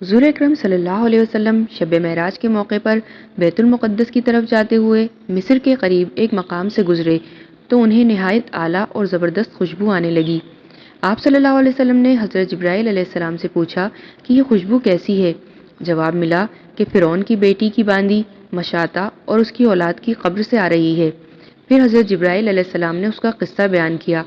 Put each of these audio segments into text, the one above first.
حضور اکرم صلی اللہ علیہ وسلم شب معراج کے موقع پر بیت المقدس کی طرف جاتے ہوئے مصر کے قریب ایک مقام سے گزرے تو انہیں نہایت اعلیٰ اور زبردست خوشبو آنے لگی۔ آپ صلی اللہ علیہ وسلم نے حضرت جبرائیل علیہ السلام سے پوچھا کہ یہ خوشبو کیسی ہے؟ جواب ملا کہ فرعون کی بیٹی کی باندی مشاطہ اور اس کی اولاد کی قبر سے آ رہی ہے۔ پھر حضرت جبرائیل علیہ السلام نے اس کا قصہ بیان کیا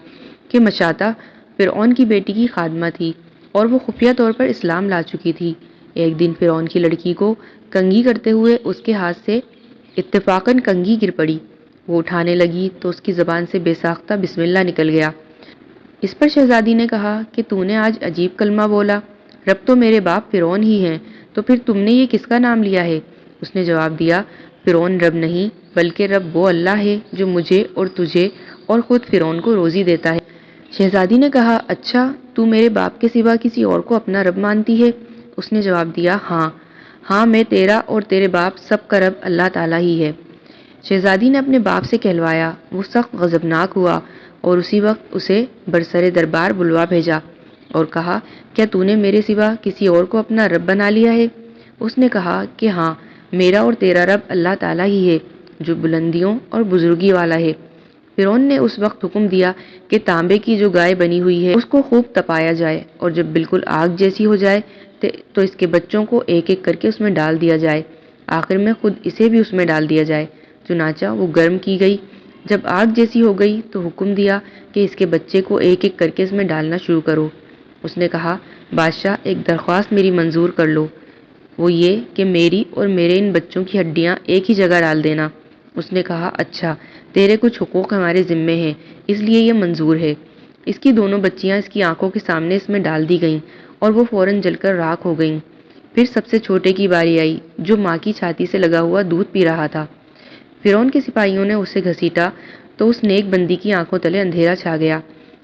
کہ مشاطہ فرعون کی بیٹی کی خادمہ تھی اور وہ خفیہ طور پر اسلام لا چکی تھی۔ ایک دن فرعون کی لڑکی کو کنگھی کرتے ہوئے اس کے ہاتھ سے اتفاقاً کنگھی گر پڑی۔ وہ اٹھانے لگی تو اس کی زبان سے بے ساختہ بسم اللہ نکل گیا۔ اس پر شہزادی نے کہا کہ تو نے آج عجیب کلمہ بولا، رب تو میرے باپ فرعون ہی ہیں، تو پھر تم نے یہ کس کا نام لیا ہے؟ اس نے جواب دیا، فرعون رب نہیں بلکہ رب وہ اللہ ہے جو مجھے اور تجھے اور خود فرعون کو روزی دیتا ہے۔ شہزادی نے کہا، اچھا تو میرے باپ کے سوا کسی اور کو اپنا رب مانتی ہے؟ اس نے جواب دیا، ہاں میں تیرا اور تیرے باپ سب کا رب اللہ تعالیٰ ہی ہے۔ شہزادی نے اپنے باپ سے کہلوایا، وہ سخت غضبناک ہوا اور اسی وقت اسے برسر دربار بلوا بھیجا اور کہا، کیا تو نے میرے سوا کسی اور کو اپنا رب بنا لیا ہے؟ اس نے کہا کہ ہاں، میرا اور تیرا رب اللہ تعالیٰ ہی ہے جو بلندیوں اور بزرگی والا ہے۔ فرعون نے اس وقت حکم دیا کہ تانبے کی جو گائے بنی ہوئی ہے اس کو خوب تپایا جائے اور جب بالکل آگ جیسی ہو جائے تو اس کے بچوں کو ایک ایک کر کے اس میں ڈال دیا جائے، آخر میں خود اسے بھی اس میں ڈال دیا جائے۔ چنانچہ وہ گرم کی گئی، جب آگ جیسی ہو گئی تو حکم دیا کہ اس کے بچے کو ایک ایک کر کے اس میں ڈالنا شروع کرو۔ اس نے کہا، بادشاہ ایک درخواست میری منظور کر لو، وہ یہ کہ میری اور میرے ان بچوں کی ہڈیاں ایک ہی جگہ ڈال دینا۔ اس نے کہا، اچھا تیرے کچھ حقوق ہمارے ذمے ہیں اس لیے یہ منظور ہے۔ اس کی دونوں بچیاں اس کی آنکھوں کے سامنے اس میں ڈال دی گئیں اور وہ فوراً جل کر راکھ ہو گئیں۔ پھر سب سے چھوٹے کی باری آئی جو ماں کی چھاتی سے لگا ہوا دودھ پی رہا تھا۔ فرعون کے سپاہیوں نے اسے گھسیٹا تو اس نیک بندی کی آنکھوں تلے اندھیرا چھا گیا۔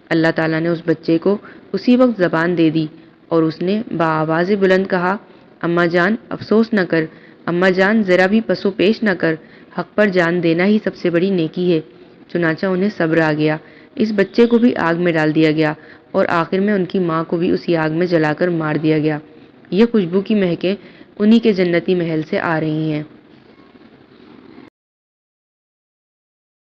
اللہ تعالیٰ نے اس بچے کو اسی وقت زبان دے دی اور اس نے بآواز بلند کہا، اماں جان افسوس نہ کر، اماں جان ذرا بھی پسو پیش نہ کر، حق پر جان دینا ہی سب سے بڑی نیکی ہے۔ چنانچہ انہیں صبر آ گیا، اس بچے کو بھی آگ میں ڈال دیا گیا اور آخر میں ان کی ماں کو بھی اسی آگ میں جلا کر مار دیا گیا۔ یہ خوشبو کی مہکیں انہی کے جنتی محل سے آ رہی ہیں۔